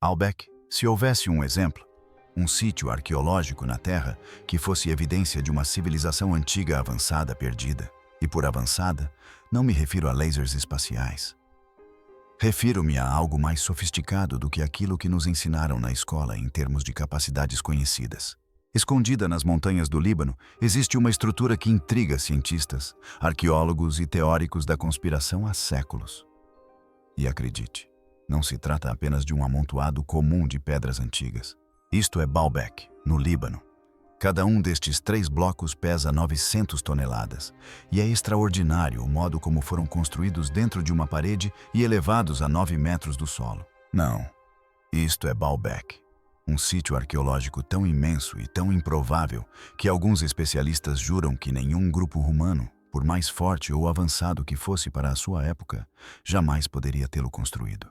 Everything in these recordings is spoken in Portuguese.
Baalbek, se houvesse um exemplo, um sítio arqueológico na Terra que fosse evidência de uma civilização antiga avançada perdida, e por avançada, não me refiro a lasers espaciais. Refiro-me a algo mais sofisticado do que aquilo que nos ensinaram na escola em termos de capacidades conhecidas. Escondida nas montanhas do Líbano, existe uma estrutura que intriga cientistas, arqueólogos e teóricos da conspiração há séculos. E acredite, não se trata apenas de um amontoado comum de pedras antigas. Isto é Baalbek, no Líbano. Cada um destes 3 blocos pesa 900 toneladas, e é extraordinário o modo como foram construídos dentro de uma parede e elevados a 9 metros do solo. Não, isto é Baalbek, um sítio arqueológico tão imenso e tão improvável que alguns especialistas juram que nenhum grupo humano, por mais forte ou avançado que fosse para a sua época, jamais poderia tê-lo construído.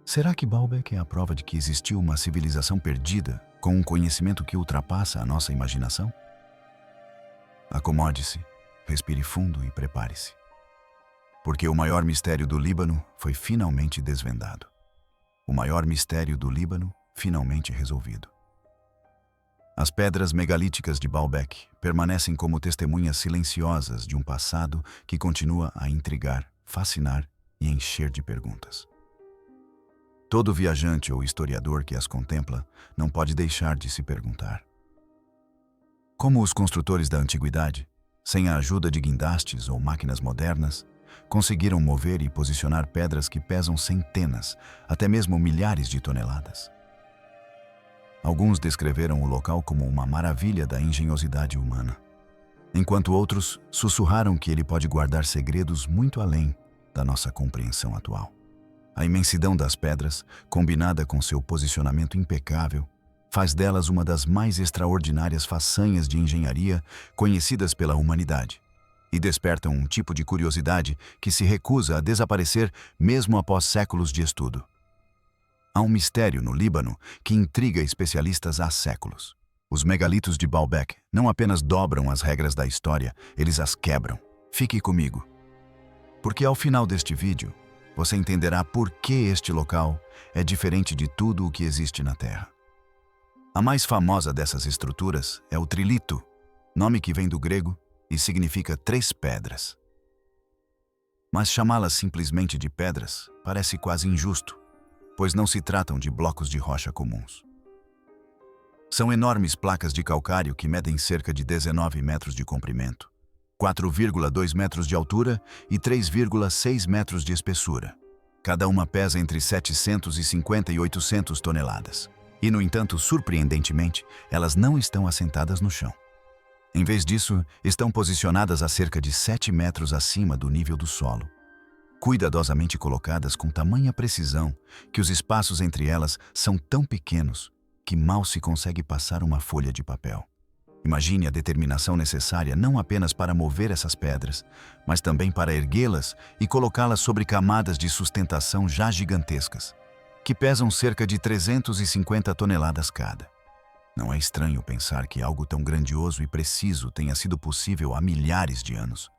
Será que Baalbek é a prova de que existiu uma civilização perdida com um conhecimento que ultrapassa a nossa imaginação? Acomode-se, respire fundo e prepare-se. Porque o maior mistério do Líbano foi finalmente desvendado. O maior mistério do Líbano finalmente resolvido. As pedras megalíticas de Baalbek permanecem como testemunhas silenciosas de um passado que continua a intrigar, fascinar e encher de perguntas. Todo viajante ou historiador que as contempla não pode deixar de se perguntar: como os construtores da antiguidade, sem a ajuda de guindastes ou máquinas modernas, conseguiram mover e posicionar pedras que pesam centenas, até mesmo milhares de toneladas? Alguns descreveram o local como uma maravilha da engenhosidade humana, enquanto outros sussurraram que ele pode guardar segredos muito além da nossa compreensão atual. A imensidão das pedras, combinada com seu posicionamento impecável, faz delas uma das mais extraordinárias façanhas de engenharia conhecidas pela humanidade, e despertam um tipo de curiosidade que se recusa a desaparecer mesmo após séculos de estudo. Há um mistério no Líbano que intriga especialistas há séculos. Os megalitos de Baalbek não apenas dobram as regras da história, eles as quebram. Fique comigo, porque ao final deste vídeo, você entenderá por que este local é diferente de tudo o que existe na Terra. A mais famosa dessas estruturas é o trilito, nome que vem do grego e significa 3 pedras. Mas chamá-las simplesmente de pedras parece quase injusto, pois não se tratam de blocos de rocha comuns. São enormes placas de calcário que medem cerca de 19 metros de comprimento, 4,2 metros de altura e 3,6 metros de espessura. Cada uma pesa entre 750 e 800 toneladas. E, no entanto, surpreendentemente, elas não estão assentadas no chão. Em vez disso, estão posicionadas a cerca de 7 metros acima do nível do solo, cuidadosamente colocadas com tamanha precisão que os espaços entre elas são tão pequenos que mal se consegue passar uma folha de papel. Imagine a determinação necessária não apenas para mover essas pedras, mas também para erguê-las e colocá-las sobre camadas de sustentação já gigantescas, que pesam cerca de 350 toneladas cada. Não é estranho pensar que algo tão grandioso e preciso tenha sido possível há milhares de anos,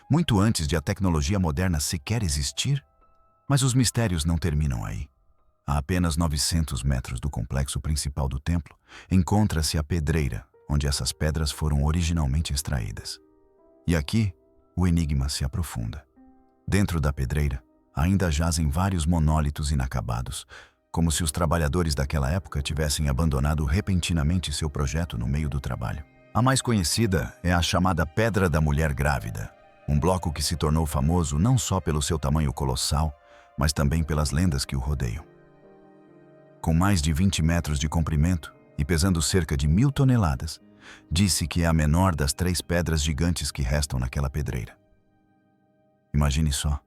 muito antes de a tecnologia moderna sequer existir? Mas os mistérios não terminam aí. A apenas 900 metros do complexo principal do templo, encontra-se a pedreira, onde essas pedras foram originalmente extraídas. E aqui, o enigma se aprofunda. Dentro da pedreira, ainda jazem vários monólitos inacabados, como se os trabalhadores daquela época tivessem abandonado repentinamente seu projeto no meio do trabalho. A mais conhecida é a chamada Pedra da Mulher Grávida, um bloco que se tornou famoso não só pelo seu tamanho colossal, mas também pelas lendas que o rodeiam. Com mais de 20 metros de comprimento, e pesando cerca de 1.000 toneladas, disse que é a menor das 3 pedras gigantes que restam naquela pedreira. Imagine só.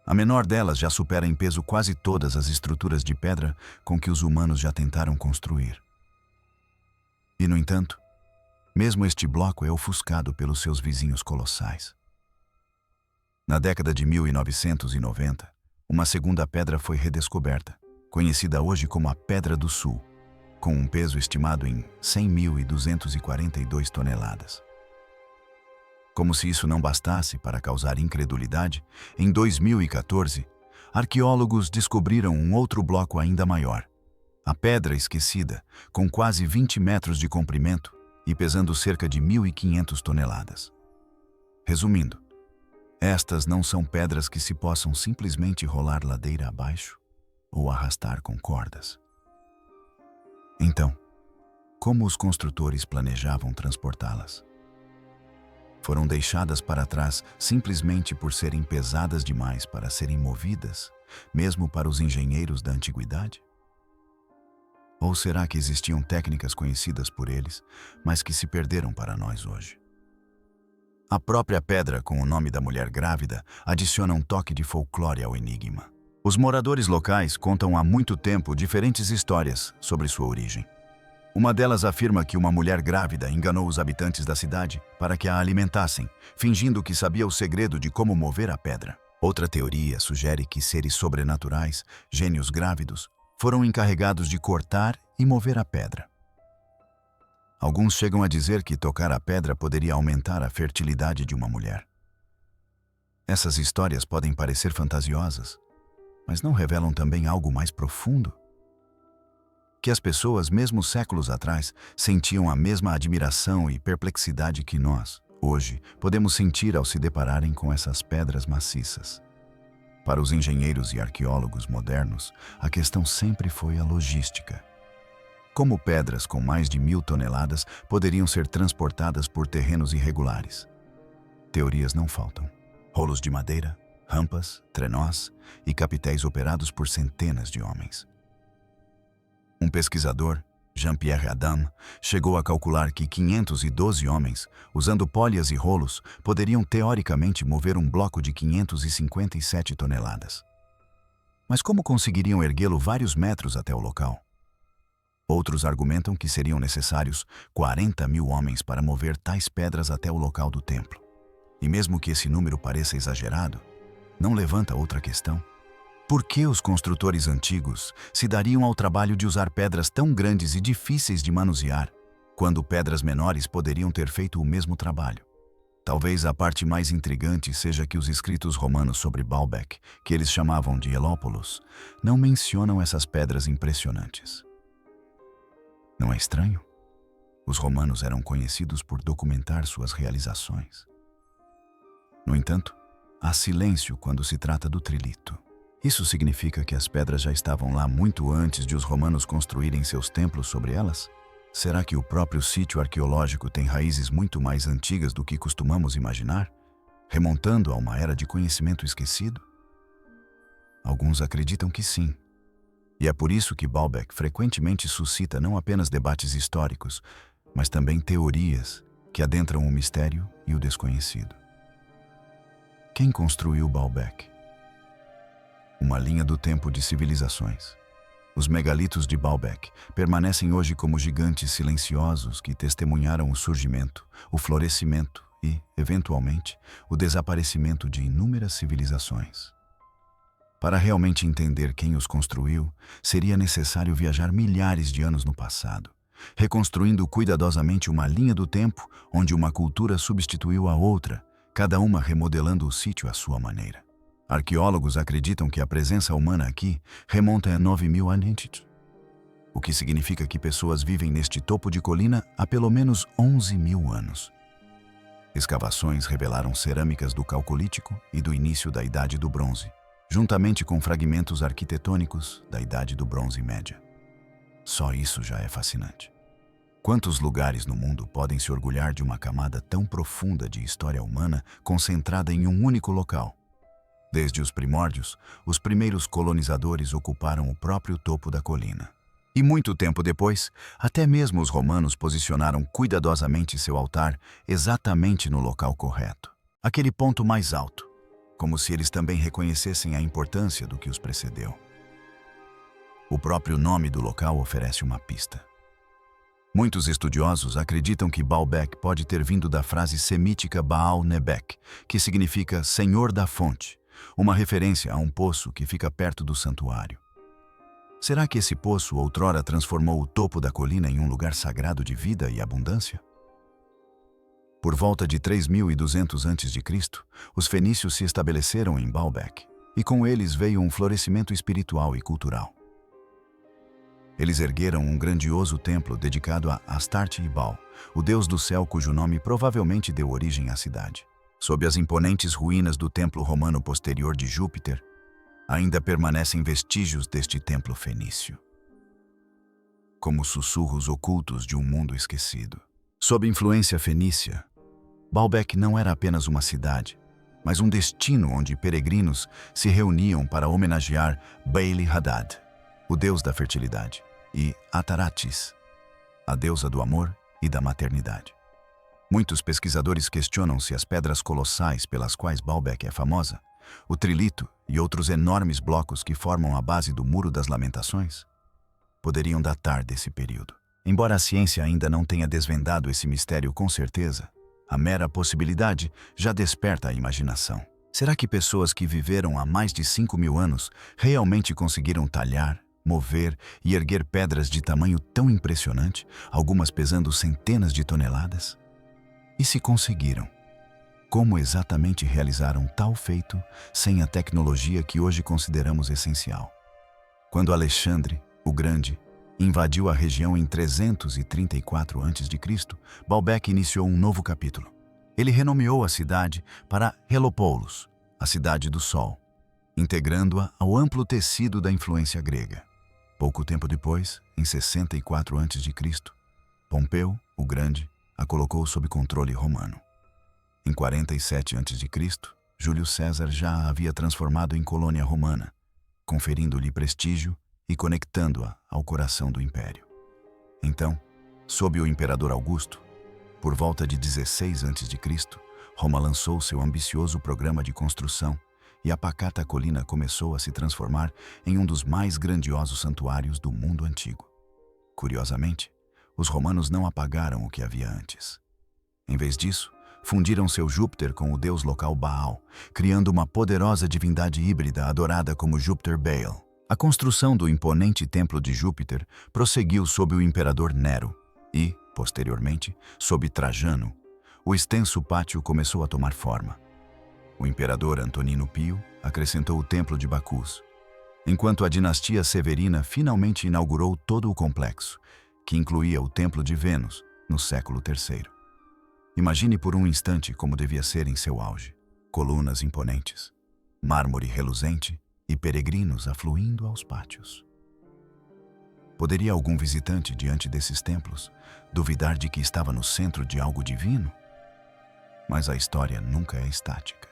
A menor delas já supera em peso quase todas as estruturas de pedra com que os humanos já tentaram construir. E, no entanto, mesmo este bloco é ofuscado pelos seus vizinhos colossais. Na década de 1990, uma segunda pedra foi redescoberta, conhecida hoje como a Pedra do Sul, com um peso estimado em 100.242 toneladas. Como se isso não bastasse para causar incredulidade, em 2014, arqueólogos descobriram um outro bloco ainda maior. A Pedra Esquecida, com quase 20 metros de comprimento e pesando cerca de 1.500 toneladas. Resumindo, estas não são pedras que se possam simplesmente rolar ladeira abaixo ou arrastar com cordas. Então, como os construtores planejavam transportá-las? Foram deixadas para trás simplesmente por serem pesadas demais para serem movidas, mesmo para os engenheiros da antiguidade? Ou será que existiam técnicas conhecidas por eles, mas que se perderam para nós hoje? A própria pedra com o nome da mulher grávida adiciona um toque de folclore ao enigma. Os moradores locais contam há muito tempo diferentes histórias sobre sua origem. Uma delas afirma que uma mulher grávida enganou os habitantes da cidade para que a alimentassem, fingindo que sabia o segredo de como mover a pedra. Outra teoria sugere que seres sobrenaturais, gênios grávidos, foram encarregados de cortar e mover a pedra. Alguns chegam a dizer que tocar a pedra poderia aumentar a fertilidade de uma mulher. Essas histórias podem parecer fantasiosas, mas não revelam também algo mais profundo? Que as pessoas, mesmo séculos atrás, sentiam a mesma admiração e perplexidade que nós, hoje, podemos sentir ao se depararem com essas pedras maciças. Para os engenheiros e arqueólogos modernos, a questão sempre foi a logística. Como pedras com mais de 1.000 toneladas poderiam ser transportadas por terrenos irregulares? Teorias não faltam. Rolos de madeira, rampas, trenós e capitéis operados por centenas de homens. Um pesquisador, Jean-Pierre Adam, chegou a calcular que 512 homens, usando polhas e rolos, poderiam teoricamente mover um bloco de 557 toneladas. Mas como conseguiriam erguê-lo vários metros até o local? Outros argumentam que seriam necessários 40.000 homens para mover tais pedras até o local do templo. E mesmo que esse número pareça exagerado, não levanta outra questão. Por que os construtores antigos se dariam ao trabalho de usar pedras tão grandes e difíceis de manusear, quando pedras menores poderiam ter feito o mesmo trabalho? Talvez a parte mais intrigante seja que os escritos romanos sobre Baalbek, que eles chamavam de Helópolis, não mencionam essas pedras impressionantes. Não é estranho? Os romanos eram conhecidos por documentar suas realizações. No entanto, há silêncio quando se trata do trilito. Isso significa que as pedras já estavam lá muito antes de os romanos construírem seus templos sobre elas? Será que o próprio sítio arqueológico tem raízes muito mais antigas do que costumamos imaginar, remontando a uma era de conhecimento esquecido? Alguns acreditam que sim. E é por isso que Baalbek frequentemente suscita não apenas debates históricos, mas também teorias que adentram o mistério e o desconhecido. Quem construiu Baalbek? Uma linha do tempo de civilizações. Os megalitos de Baalbek permanecem hoje como gigantes silenciosos que testemunharam o surgimento, o florescimento e, eventualmente, o desaparecimento de inúmeras civilizações. Para realmente entender quem os construiu, seria necessário viajar milhares de anos no passado, reconstruindo cuidadosamente uma linha do tempo onde uma cultura substituiu a outra, cada uma remodelando o sítio à sua maneira. Arqueólogos acreditam que a presença humana aqui remonta a 9.000 anos, o que significa que pessoas vivem neste topo de colina há pelo menos 11.000 anos. Escavações revelaram cerâmicas do Calcolítico e do início da Idade do Bronze, juntamente com fragmentos arquitetônicos da Idade do Bronze Média. Só isso já é fascinante. Quantos lugares no mundo podem se orgulhar de uma camada tão profunda de história humana concentrada em um único local? Desde os primórdios, os primeiros colonizadores ocuparam o próprio topo da colina. E muito tempo depois, até mesmo os romanos posicionaram cuidadosamente seu altar exatamente no local correto, aquele ponto mais alto, como se eles também reconhecessem a importância do que os precedeu. O próprio nome do local oferece uma pista. Muitos estudiosos acreditam que Baalbek pode ter vindo da frase semítica Baal Nebek, que significa Senhor da Fonte, uma referência a um poço que fica perto do santuário. Será que esse poço outrora transformou o topo da colina em um lugar sagrado de vida e abundância? Por volta de 3.200 a.C., os fenícios se estabeleceram em Baalbek, e com eles veio um florescimento espiritual e cultural. Eles ergueram um grandioso templo dedicado a Astarte e Baal, o deus do céu cujo nome provavelmente deu origem à cidade. Sob as imponentes ruínas do templo romano posterior de Júpiter, ainda permanecem vestígios deste templo fenício, como sussurros ocultos de um mundo esquecido. Sob influência fenícia, Baalbek não era apenas uma cidade, mas um destino onde peregrinos se reuniam para homenagear Baali-Hadad, o deus da fertilidade, e Ataratis, a deusa do amor e da maternidade. Muitos pesquisadores questionam se as pedras colossais pelas quais Baalbek é famosa, o trilito e outros enormes blocos que formam a base do Muro das Lamentações, poderiam datar desse período. Embora a ciência ainda não tenha desvendado esse mistério com certeza, a mera possibilidade já desperta a imaginação. Será que pessoas que viveram há mais de 5.000 anos realmente conseguiram talhar, mover e erguer pedras de tamanho tão impressionante, algumas pesando centenas de toneladas? E se conseguiram, como exatamente realizaram tal feito sem a tecnologia que hoje consideramos essencial? Quando Alexandre, o Grande, invadiu a região em 334 a.C., Baalbek iniciou um novo capítulo. Ele renomeou a cidade para Helopoulos, a cidade do Sol, integrando-a ao amplo tecido da influência grega. Pouco tempo depois, em 64 a.C., Pompeu, o Grande, a colocou sob controle romano. Em 47 a.C., Júlio César já a havia transformado em colônia romana, conferindo-lhe prestígio e conectando-a ao coração do império. Então, sob o imperador Augusto, por volta de 16 a.C., Roma lançou seu ambicioso programa de construção e a pacata colina começou a se transformar em um dos mais grandiosos santuários do mundo antigo. Curiosamente, os romanos não apagaram o que havia antes. Em vez disso, fundiram seu Júpiter com o deus local Baal, criando uma poderosa divindade híbrida adorada como Júpiter Baal. A construção do imponente templo de Júpiter prosseguiu sob o imperador Nero e, posteriormente, sob Trajano, o extenso pátio começou a tomar forma. O imperador Antonino Pio acrescentou o templo de Bacus, enquanto a dinastia Severina finalmente inaugurou todo o complexo, que incluía o templo de Vênus, no século III. Imagine por um instante como devia ser em seu auge: colunas imponentes, mármore reluzente e peregrinos afluindo aos pátios. Poderia algum visitante diante desses templos duvidar de que estava no centro de algo divino? Mas a história nunca é estática.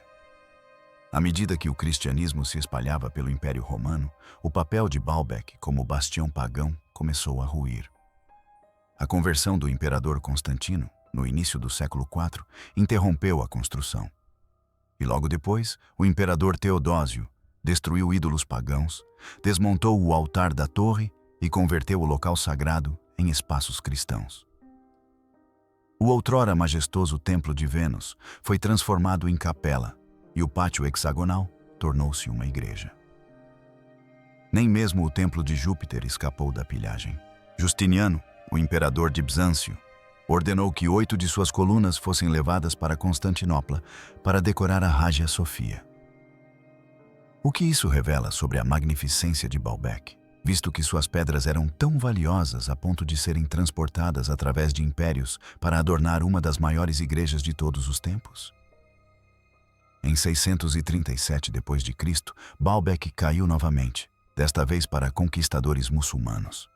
À medida que o cristianismo se espalhava pelo Império Romano, o papel de Baalbek como bastião pagão começou a ruir. A conversão do imperador Constantino, no início do século IV, interrompeu a construção. E logo depois, o imperador Teodósio destruiu ídolos pagãos, desmontou o altar da torre e converteu o local sagrado em espaços cristãos. O outrora majestoso templo de Vênus foi transformado em capela e o pátio hexagonal tornou-se uma igreja. Nem mesmo o templo de Júpiter escapou da pilhagem. Justiniano, o imperador de Bizâncio, ordenou que 8 de suas colunas fossem levadas para Constantinopla para decorar a Hagia Sophia. O que isso revela sobre a magnificência de Baalbek, visto que suas pedras eram tão valiosas a ponto de serem transportadas através de impérios para adornar uma das maiores igrejas de todos os tempos? Em 637 d.C., Baalbek caiu novamente, desta vez para conquistadores muçulmanos.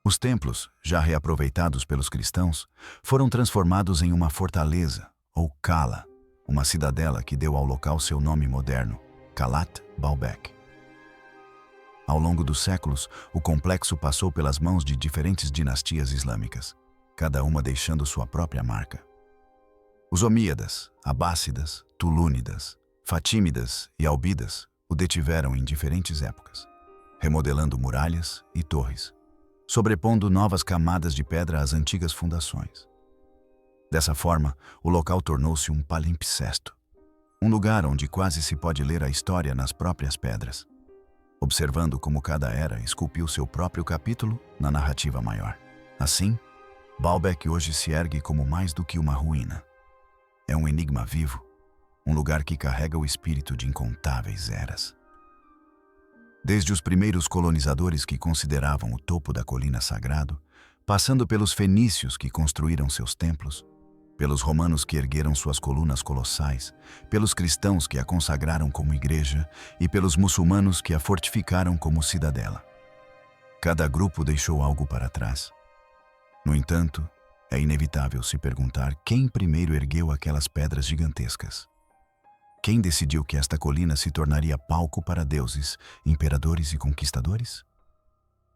Os templos, já reaproveitados pelos cristãos, foram transformados em uma fortaleza, ou cala, uma cidadela que deu ao local seu nome moderno, Calat Baalbek. Ao longo dos séculos, o complexo passou pelas mãos de diferentes dinastias islâmicas, cada uma deixando sua própria marca. Os Omíadas, Abássidas, Tulúnidas, Fatímidas e Albidas o detiveram em diferentes épocas, remodelando muralhas e torres, sobrepondo novas camadas de pedra às antigas fundações. Dessa forma, o local tornou-se um palimpsesto, um lugar onde quase se pode ler a história nas próprias pedras, observando como cada era esculpiu seu próprio capítulo na narrativa maior. Assim, Baalbek hoje se ergue como mais do que uma ruína. É um enigma vivo, um lugar que carrega o espírito de incontáveis eras. Desde os primeiros colonizadores que consideravam o topo da colina sagrado, passando pelos fenícios que construíram seus templos, pelos romanos que ergueram suas colunas colossais, pelos cristãos que a consagraram como igreja e pelos muçulmanos que a fortificaram como cidadela. Cada grupo deixou algo para trás. No entanto, é inevitável se perguntar quem primeiro ergueu aquelas pedras gigantescas. Quem decidiu que esta colina se tornaria palco para deuses, imperadores e conquistadores?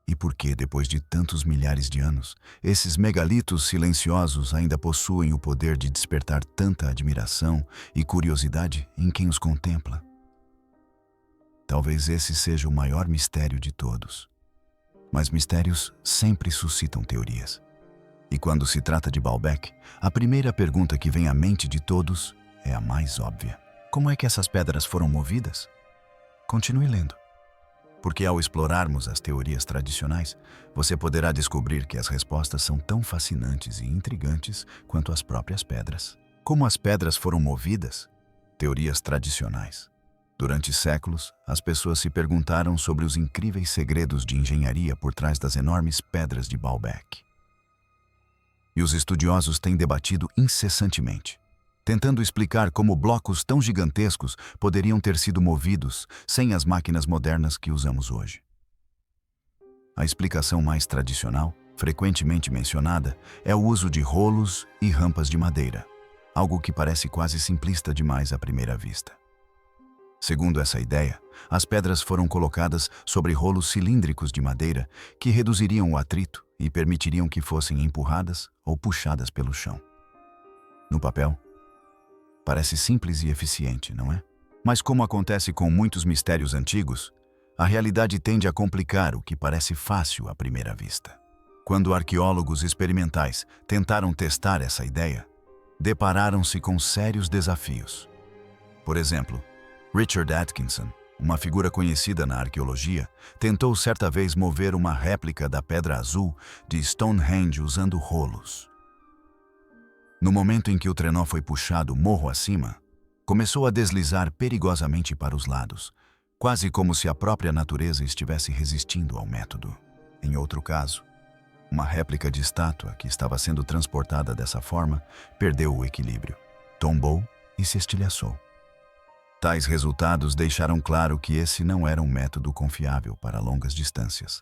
E por que, depois de tantos milhares de anos, esses megalitos silenciosos ainda possuem o poder de despertar tanta admiração e curiosidade em quem os contempla? Talvez esse seja o maior mistério de todos. Mas mistérios sempre suscitam teorias. E quando se trata de Baalbek, a primeira pergunta que vem à mente de todos é a mais óbvia. Como é que essas pedras foram movidas? Continue lendo. Porque ao explorarmos as teorias tradicionais, você poderá descobrir que as respostas são tão fascinantes e intrigantes quanto as próprias pedras. Como as pedras foram movidas? Teorias tradicionais. Durante séculos, as pessoas se perguntaram sobre os incríveis segredos de engenharia por trás das enormes pedras de Baalbek. E os estudiosos têm debatido incessantemente, tentando explicar como blocos tão gigantescos poderiam ter sido movidos sem as máquinas modernas que usamos hoje. A explicação mais tradicional, frequentemente mencionada, é o uso de rolos e rampas de madeira, algo que parece quase simplista demais à primeira vista. Segundo essa ideia, as pedras foram colocadas sobre rolos cilíndricos de madeira que reduziriam o atrito e permitiriam que fossem empurradas ou puxadas pelo chão. No papel, parece simples e eficiente, não é? Mas como acontece com muitos mistérios antigos, a realidade tende a complicar o que parece fácil à primeira vista. Quando arqueólogos experimentais tentaram testar essa ideia, depararam-se com sérios desafios. Por exemplo, Richard Atkinson, uma figura conhecida na arqueologia, tentou certa vez mover uma réplica da Pedra Azul de Stonehenge usando rolos. No momento em que o trenó foi puxado morro acima, começou a deslizar perigosamente para os lados, quase como se a própria natureza estivesse resistindo ao método. Em outro caso, uma réplica de estátua que estava sendo transportada dessa forma perdeu o equilíbrio, tombou e se estilhaçou. Tais resultados deixaram claro que esse não era um método confiável para longas distâncias,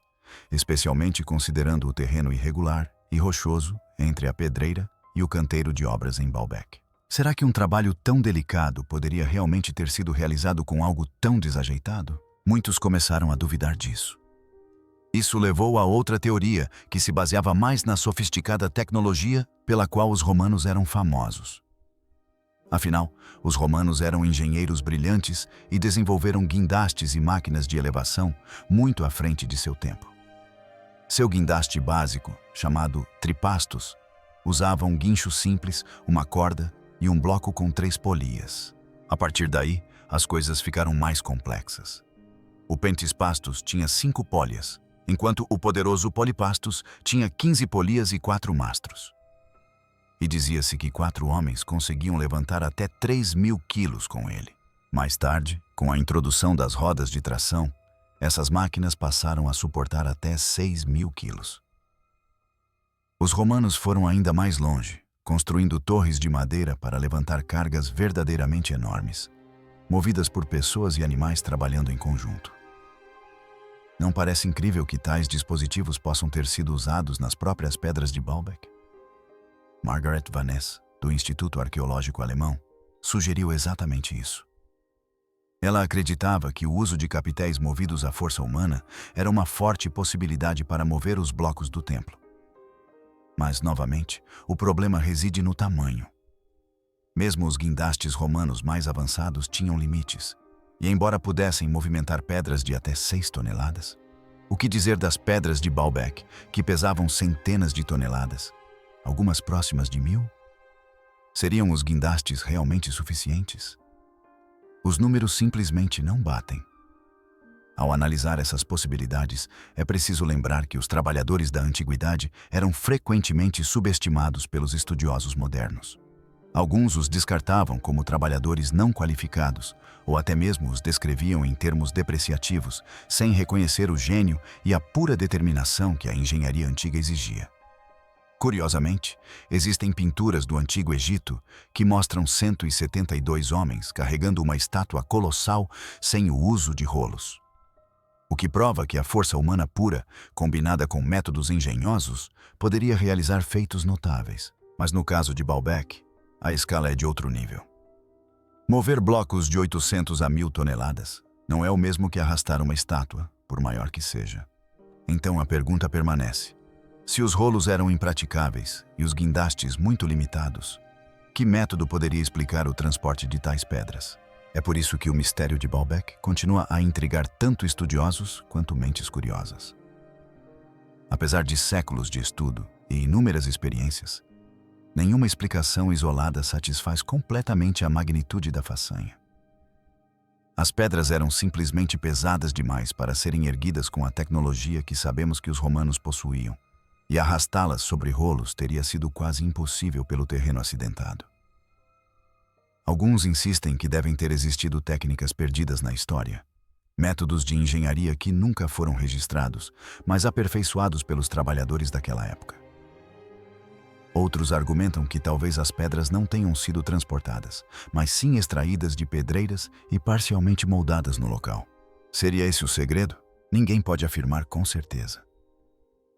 especialmente considerando o terreno irregular e rochoso entre a pedreira e o canteiro de obras em Baalbek. Será que um trabalho tão delicado poderia realmente ter sido realizado com algo tão desajeitado? Muitos começaram a duvidar disso. Isso levou a outra teoria, que se baseava mais na sofisticada tecnologia pela qual os romanos eram famosos. Afinal, os romanos eram engenheiros brilhantes e desenvolveram guindastes e máquinas de elevação muito à frente de seu tempo. Seu guindaste básico, chamado tripastos, usava um guincho simples, uma corda e um bloco com 3 polias. A partir daí, as coisas ficaram mais complexas. O pentispastos tinha 5 polias, enquanto o poderoso polipastos tinha 15 polias e 4 mastros. E dizia-se que 4 homens conseguiam levantar até 3.000 quilos com ele. Mais tarde, com a introdução das rodas de tração, essas máquinas passaram a suportar até 6.000 quilos. Os romanos foram ainda mais longe, construindo torres de madeira para levantar cargas verdadeiramente enormes, movidas por pessoas e animais trabalhando em conjunto. Não parece incrível que tais dispositivos possam ter sido usados nas próprias pedras de Baalbek? Margaret Van Ness, do Instituto Arqueológico Alemão, sugeriu exatamente isso. Ela acreditava que o uso de capitéis movidos à força humana era uma forte possibilidade para mover os blocos do templo. Mas, novamente, o problema reside no tamanho. Mesmo os guindastes romanos mais avançados tinham limites, e embora pudessem movimentar pedras de até 6 toneladas, o que dizer das pedras de Baalbek, que pesavam centenas de toneladas, algumas próximas de 1.000? Seriam os guindastes realmente suficientes? Os números simplesmente não batem. Ao analisar essas possibilidades, é preciso lembrar que os trabalhadores da antiguidade eram frequentemente subestimados pelos estudiosos modernos. Alguns os descartavam como trabalhadores não qualificados, ou até mesmo os descreviam em termos depreciativos, sem reconhecer o gênio e a pura determinação que a engenharia antiga exigia. Curiosamente, existem pinturas do Antigo Egito que mostram 172 homens carregando uma estátua colossal sem o uso de rolos. O que prova que a força humana pura, combinada com métodos engenhosos, poderia realizar feitos notáveis. Mas no caso de Baalbek, a escala é de outro nível. Mover blocos de 800 a 1000 toneladas não é o mesmo que arrastar uma estátua, por maior que seja. Então a pergunta permanece. Se os rolos eram impraticáveis e os guindastes muito limitados, que método poderia explicar o transporte de tais pedras? É por isso que o mistério de Baalbek continua a intrigar tanto estudiosos quanto mentes curiosas. Apesar de séculos de estudo e inúmeras experiências, nenhuma explicação isolada satisfaz completamente a magnitude da façanha. As pedras eram simplesmente pesadas demais para serem erguidas com a tecnologia que sabemos que os romanos possuíam, e arrastá-las sobre rolos teria sido quase impossível pelo terreno acidentado. Alguns insistem que devem ter existido técnicas perdidas na história, métodos de engenharia que nunca foram registrados, mas aperfeiçoados pelos trabalhadores daquela época. Outros argumentam que talvez as pedras não tenham sido transportadas, mas sim extraídas de pedreiras e parcialmente moldadas no local. Seria esse o segredo? Ninguém pode afirmar com certeza.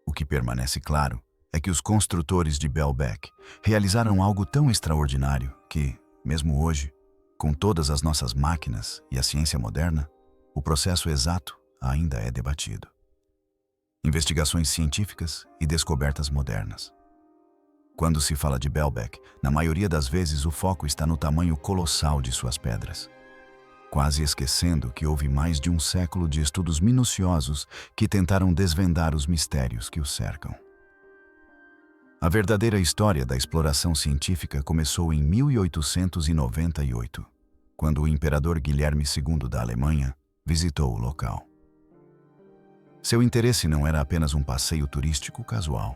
O que permanece claro é que os construtores de Baalbek realizaram algo tão extraordinário que, mesmo hoje, com todas as nossas máquinas e a ciência moderna, o processo exato ainda é debatido. Investigações científicas e descobertas modernas. Quando se fala de Baalbek, na maioria das vezes o foco está no tamanho colossal de suas pedras, quase esquecendo que houve mais de um século de estudos minuciosos que tentaram desvendar os mistérios que o cercam. A verdadeira história da exploração científica começou em 1898, quando o imperador Guilherme II da Alemanha visitou o local. Seu interesse não era apenas um passeio turístico casual.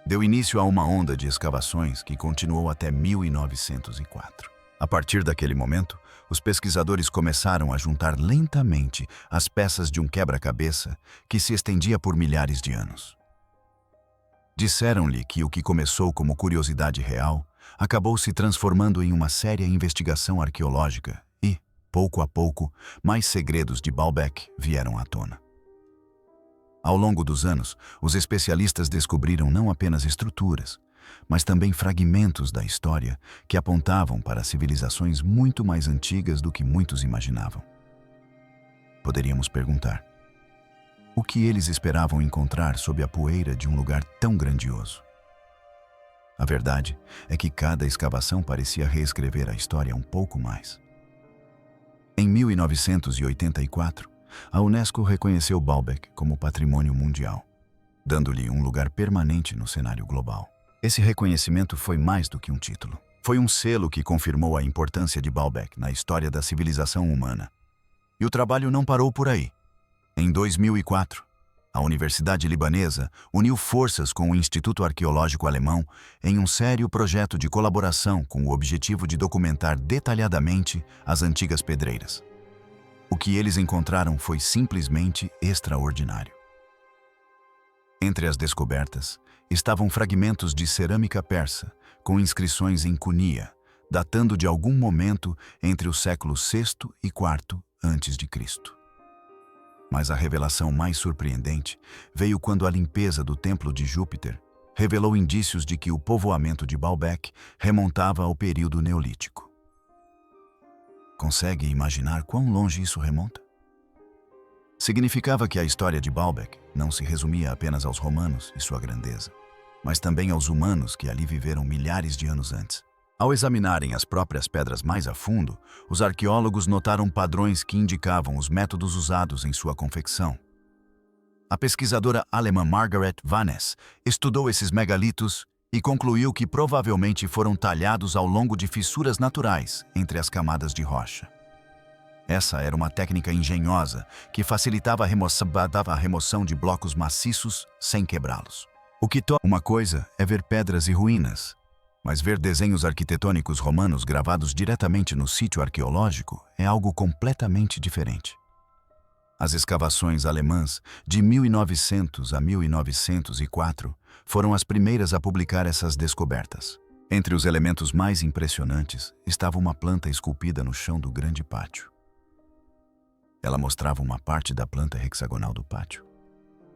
Deu início a uma onda de escavações que continuou até 1904. A partir daquele momento, os pesquisadores começaram a juntar lentamente as peças de um quebra-cabeça que se estendia por milhares de anos. Disseram-lhe que o que começou como curiosidade real acabou se transformando em uma séria investigação arqueológica e, pouco a pouco, mais segredos de Baalbek vieram à tona. Ao longo dos anos, os especialistas descobriram não apenas estruturas, mas também fragmentos da história que apontavam para civilizações muito mais antigas do que muitos imaginavam. Poderíamos perguntar: o que eles esperavam encontrar sob a poeira de um lugar tão grandioso? A verdade é que cada escavação parecia reescrever a história um pouco mais. Em 1984, a Unesco reconheceu Baalbek como patrimônio mundial, dando-lhe um lugar permanente no cenário global. Esse reconhecimento foi mais do que um título. Foi um selo que confirmou a importância de Baalbek na história da civilização humana. E o trabalho não parou por aí. Em 2004, a Universidade Libanesa uniu forças com o Instituto Arqueológico Alemão em um sério projeto de colaboração com o objetivo de documentar detalhadamente as antigas pedreiras. O que eles encontraram foi simplesmente extraordinário. Entre as descobertas estavam fragmentos de cerâmica persa com inscrições em cunia, datando de algum momento entre o século VI e IV a.C. Mas a revelação mais surpreendente veio quando a limpeza do templo de Júpiter revelou indícios de que o povoamento de Baalbek remontava ao período neolítico. Consegue imaginar quão longe isso remonta? Significava que a história de Baalbek não se resumia apenas aos romanos e sua grandeza, mas também aos humanos que ali viveram milhares de anos antes. Ao examinarem as próprias pedras mais a fundo, os arqueólogos notaram padrões que indicavam os métodos usados em sua confecção. A pesquisadora alemã Margaret Vaness estudou esses megalitos e concluiu que provavelmente foram talhados ao longo de fissuras naturais entre as camadas de rocha. Essa era uma técnica engenhosa que facilitava a remoção de blocos maciços sem quebrá-los. Uma coisa é ver pedras e ruínas, Mas ver desenhos arquitetônicos romanos gravados diretamente no sítio arqueológico é algo completamente diferente. As escavações alemãs de 1900 a 1904 foram as primeiras a publicar essas descobertas. Entre os elementos mais impressionantes estava uma planta esculpida no chão do grande pátio. Ela mostrava uma parte da planta hexagonal do pátio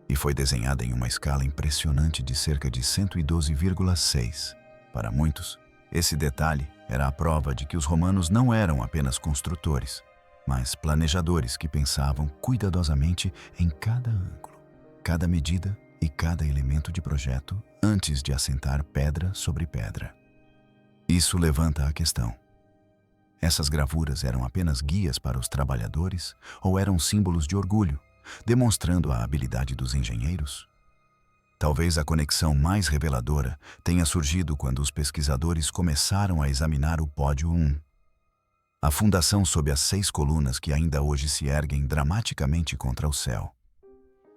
e foi desenhada em uma escala impressionante de cerca de 112,6. Para muitos, esse detalhe era a prova de que os romanos não eram apenas construtores, mas planejadores que pensavam cuidadosamente em cada ângulo, cada medida e cada elemento de projeto antes de assentar pedra sobre pedra. Isso levanta a questão: essas gravuras eram apenas guias para os trabalhadores ou eram símbolos de orgulho, demonstrando a habilidade dos engenheiros? Talvez a conexão mais reveladora tenha surgido quando os pesquisadores começaram a examinar o Pódio 1. A fundação sob as 6 colunas que ainda hoje se erguem dramaticamente contra o céu.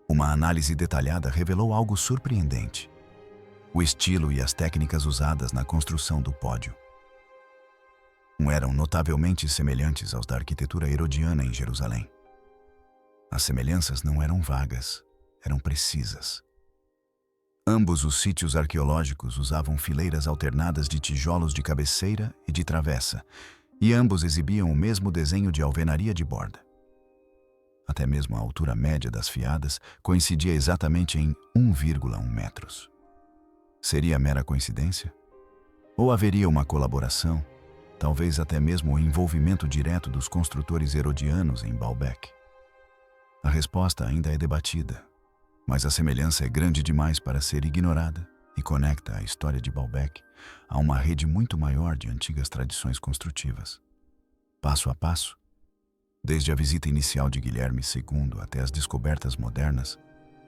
Uma análise detalhada revelou algo surpreendente: o estilo e as técnicas usadas na construção do pódio eram notavelmente semelhantes aos da arquitetura herodiana em Jerusalém. As semelhanças não eram vagas, eram precisas. Ambos os sítios arqueológicos usavam fileiras alternadas de tijolos de cabeceira e de travessa, e ambos exibiam o mesmo desenho de alvenaria de borda. Até mesmo a altura média das fiadas coincidia exatamente em 1,1 metros. Seria mera coincidência? Ou haveria uma colaboração, talvez até mesmo o envolvimento direto dos construtores herodianos em Baalbek? A resposta ainda é debatida, mas a semelhança é grande demais para ser ignorada e conecta a história de Baalbek a uma rede muito maior de antigas tradições construtivas. Passo a passo, desde a visita inicial de Guilherme II até as descobertas modernas,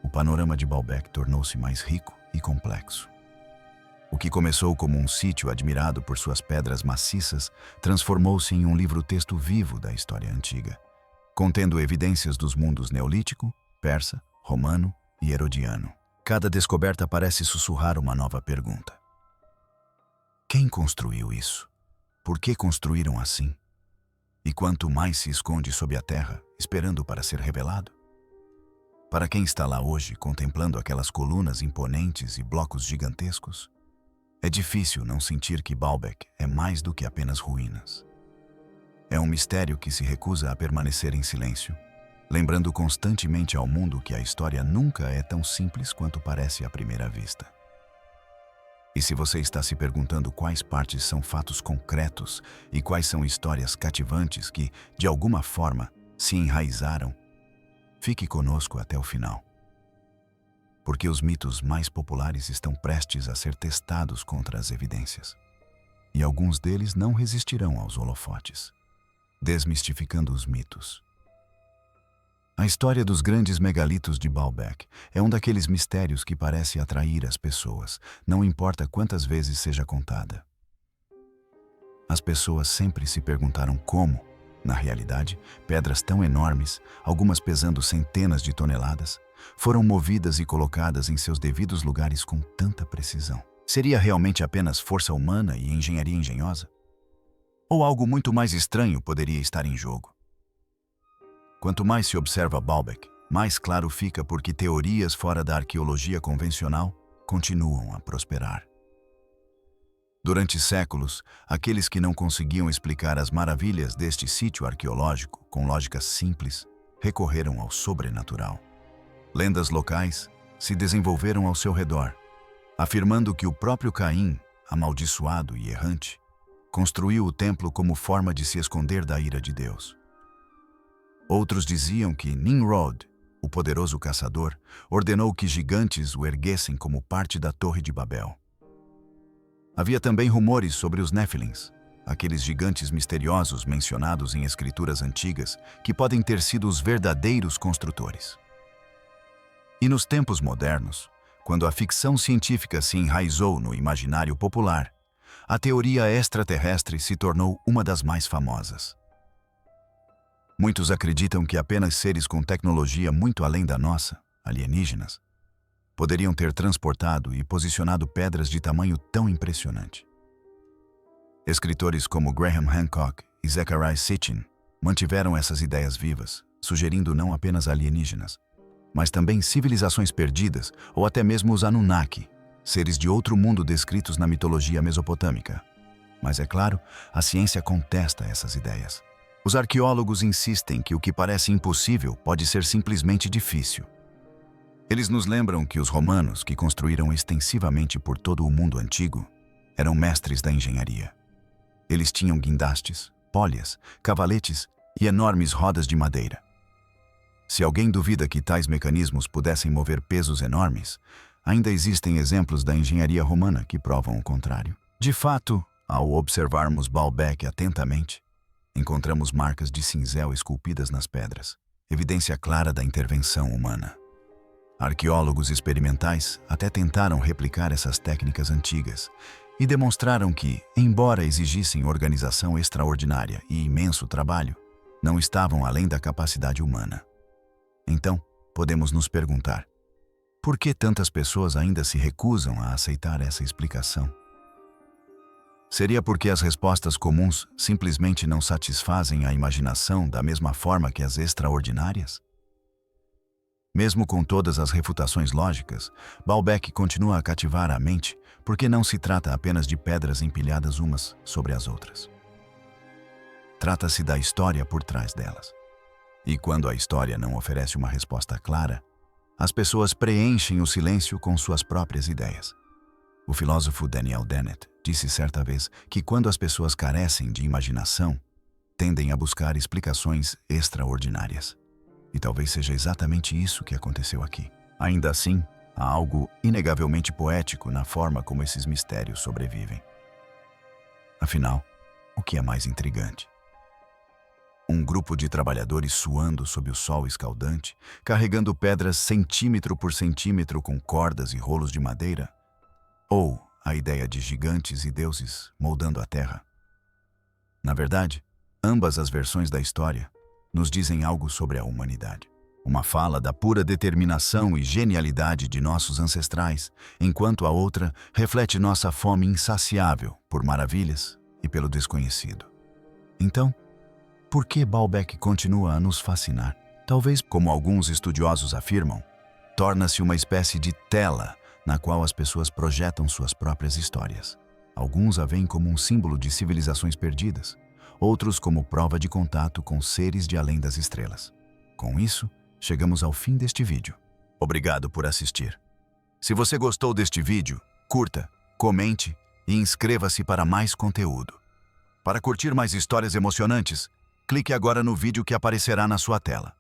o panorama de Baalbek tornou-se mais rico e complexo. O que começou como um sítio admirado por suas pedras maciças transformou-se em um livro-texto vivo da história antiga, contendo evidências dos mundos neolítico, persa, romano e herodiano. Cada descoberta parece sussurrar uma nova pergunta. Quem construiu isso? Por que construíram assim? E quanto mais se esconde sob a terra, esperando para ser revelado? Para quem está lá hoje, contemplando aquelas colunas imponentes e blocos gigantescos, é difícil não sentir que Baalbek é mais do que apenas ruínas. É um mistério que se recusa a permanecer em silêncio, lembrando constantemente ao mundo que a história nunca é tão simples quanto parece à primeira vista. E se você está se perguntando quais partes são fatos concretos e quais são histórias cativantes que, de alguma forma, se enraizaram, fique conosco até o final. Porque os mitos mais populares estão prestes a ser testados contra as evidências. E alguns deles não resistirão aos holofotes. Desmistificando os mitos. A história dos grandes megalitos de Baalbek é um daqueles mistérios que parece atrair as pessoas, não importa quantas vezes seja contada. As pessoas sempre se perguntaram como, na realidade, pedras tão enormes, algumas pesando centenas de toneladas, foram movidas e colocadas em seus devidos lugares com tanta precisão. Seria realmente apenas força humana e engenharia engenhosa? Ou algo muito mais estranho poderia estar em jogo? Quanto mais se observa Baalbek, mais claro fica porque teorias fora da arqueologia convencional continuam a prosperar. Durante séculos, aqueles que não conseguiam explicar as maravilhas deste sítio arqueológico com lógica simples recorreram ao sobrenatural. Lendas locais se desenvolveram ao seu redor, afirmando que o próprio Caim, amaldiçoado e errante, construiu o templo como forma de se esconder da ira de Deus. Outros diziam que Nimrod, o poderoso caçador, ordenou que gigantes o erguessem como parte da Torre de Babel. Havia também rumores sobre os Néfilins, aqueles gigantes misteriosos mencionados em escrituras antigas que podem ter sido os verdadeiros construtores. E nos tempos modernos, quando a ficção científica se enraizou no imaginário popular, a teoria extraterrestre se tornou uma das mais famosas. Muitos acreditam que apenas seres com tecnologia muito além da nossa, alienígenas, poderiam ter transportado e posicionado pedras de tamanho tão impressionante. Escritores como Graham Hancock e Zecharia Sitchin mantiveram essas ideias vivas, sugerindo não apenas alienígenas, mas também civilizações perdidas ou até mesmo os Anunnaki, seres de outro mundo descritos na mitologia mesopotâmica. Mas é claro, a ciência contesta essas ideias. Os arqueólogos insistem que o que parece impossível pode ser simplesmente difícil. Eles nos lembram que os romanos, que construíram extensivamente por todo o mundo antigo, eram mestres da engenharia. Eles tinham guindastes, polhas, cavaletes e enormes rodas de madeira. Se alguém duvida que tais mecanismos pudessem mover pesos enormes, ainda existem exemplos da engenharia romana que provam o contrário. De fato, ao observarmos Baalbek atentamente, encontramos marcas de cinzel esculpidas nas pedras, evidência clara da intervenção humana. Arqueólogos experimentais até tentaram replicar essas técnicas antigas e demonstraram que, embora exigissem organização extraordinária e imenso trabalho, não estavam além da capacidade humana. Então, podemos nos perguntar: por que tantas pessoas ainda se recusam a aceitar essa explicação? Seria porque as respostas comuns simplesmente não satisfazem a imaginação da mesma forma que as extraordinárias? Mesmo com todas as refutações lógicas, Baalbek continua a cativar a mente porque não se trata apenas de pedras empilhadas umas sobre as outras. Trata-se da história por trás delas. E quando a história não oferece uma resposta clara, as pessoas preenchem o silêncio com suas próprias ideias. O filósofo Daniel Dennett disse certa vez que quando as pessoas carecem de imaginação, tendem a buscar explicações extraordinárias. E talvez seja exatamente isso que aconteceu aqui. Ainda assim, há algo inegavelmente poético na forma como esses mistérios sobrevivem. Afinal, o que é mais intrigante? Um grupo de trabalhadores suando sob o sol escaldante, carregando pedras centímetro por centímetro com cordas e rolos de madeira? Ou a ideia de gigantes e deuses moldando a terra? Na verdade, ambas as versões da história nos dizem algo sobre a humanidade. Uma fala da pura determinação e genialidade de nossos ancestrais, enquanto a outra reflete nossa fome insaciável por maravilhas e pelo desconhecido. Então, por que Baalbek continua a nos fascinar? Talvez, como alguns estudiosos afirmam, torna-se uma espécie de tela na qual as pessoas projetam suas próprias histórias. Alguns a veem como um símbolo de civilizações perdidas, outros como prova de contato com seres de além das estrelas. Com isso, chegamos ao fim deste vídeo. Obrigado por assistir. Se você gostou deste vídeo, curta, comente e inscreva-se para mais conteúdo. Para curtir mais histórias emocionantes, clique agora no vídeo que aparecerá na sua tela.